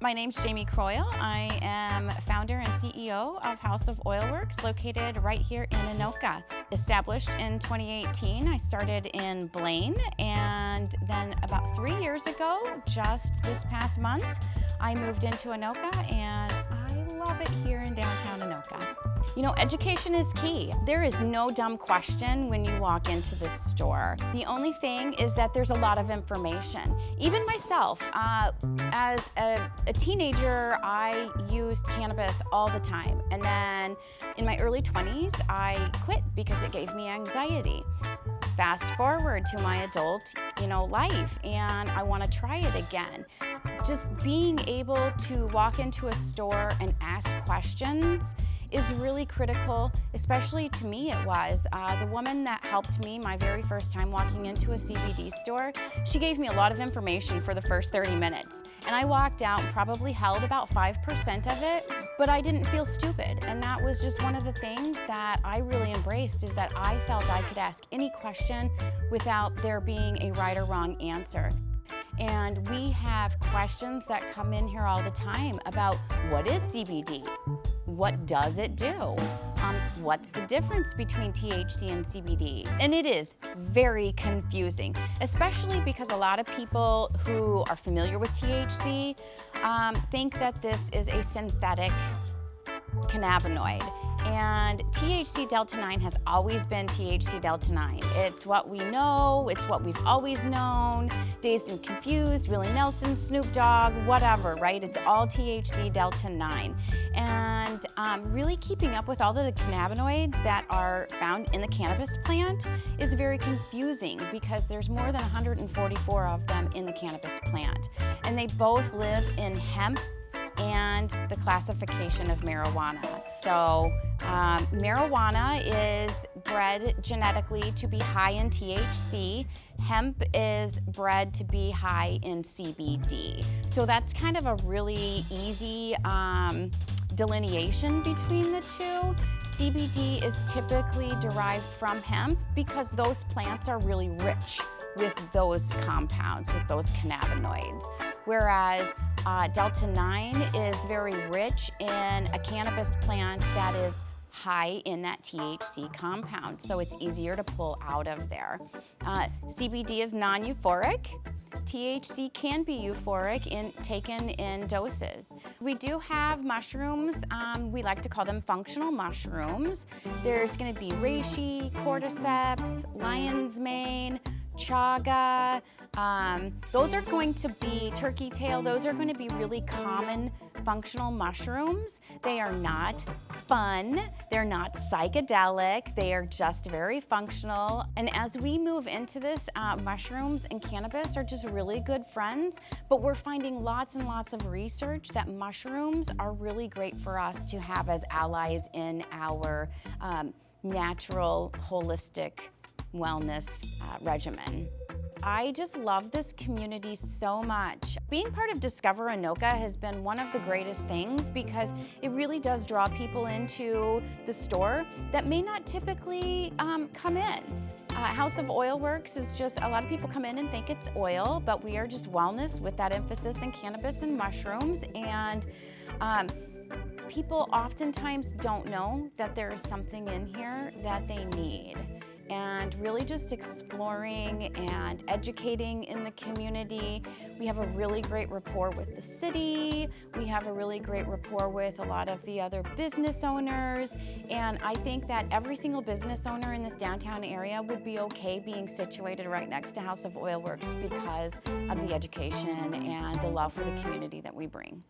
My name's Jamie Croyle. I am founder and CEO of House of Oilworx, located right here in Anoka. Established in 2018, I started in Blaine, and then about 3 years ago, just this past month, I moved into Anoka, and I love it here in downtown Anoka. You know, education is key. There is no dumb question when you walk into this store. The only thing is that there's a lot of information. Even myself, as a teenager, I used cannabis all the time. And then in my early 20s, I quit because it gave me anxiety. Fast forward to my adult, life, and I want to try it again. Just being able to walk into a store and ask questions is really critical, especially to me it was. The woman that helped me my very first time walking into a CBD store, she gave me a lot of information for the first 30 minutes. And I walked out and probably held about 5% of it, but I didn't feel stupid. And that was just one of the things that I really embraced, is that I felt I could ask any question without there being a right or wrong answer. And we have questions that come in here all the time about what is CBD? What does it do? What's the difference between THC and CBD? And it is very confusing, especially because a lot of people who are familiar with THC think that this is a synthetic cannabinoid. And THC Delta 9 has always been THC Delta 9. It's what we know, it's what we've always known. Dazed and Confused, Willie Nelson, Snoop Dogg, whatever, right? It's all THC Delta 9. And really keeping up with all the cannabinoids that are found in the cannabis plant is very confusing, because there's more than 144 of them in the cannabis plant. And they both live in hemp and the classification of marijuana. So marijuana is bred genetically to be high in THC. Hemp is bred to be high in CBD. So that's kind of a really easy delineation between the two. CBD is typically derived from hemp because those plants are really rich with those compounds, with those cannabinoids. Whereas Delta 9 is very rich in a cannabis plant that is high in that THC compound, so it's easier to pull out of there. CBD is non-euphoric. THC can be euphoric taken in doses. We do have mushrooms. We like to call them functional mushrooms. There's going to be reishi, cordyceps, lion's mane, chaga. Those are going to be turkey tail. Those are going to be really common functional mushrooms. They are not fun. They're not psychedelic. They are just very functional. And as we move into this, mushrooms and cannabis are just really good friends, but we're finding lots and lots of research that mushrooms are really great for us to have as allies in our natural, holistic wellness regimen. I just love this community so much. Being part of Discover Anoka has been one of the greatest things, because it really does draw people into the store that may not typically come in. House of Oilworx is just, a lot of people come in and think it's oil, but we are just wellness with that emphasis in cannabis and mushrooms. And people oftentimes don't know that there is something in here that they need. And really just exploring and educating in the community. We have a really great rapport with the city. We have a really great rapport with a lot of the other business owners. And I think that every single business owner in this downtown area would be okay being situated right next to House of Oilworx because of the education and the love for the community that we bring.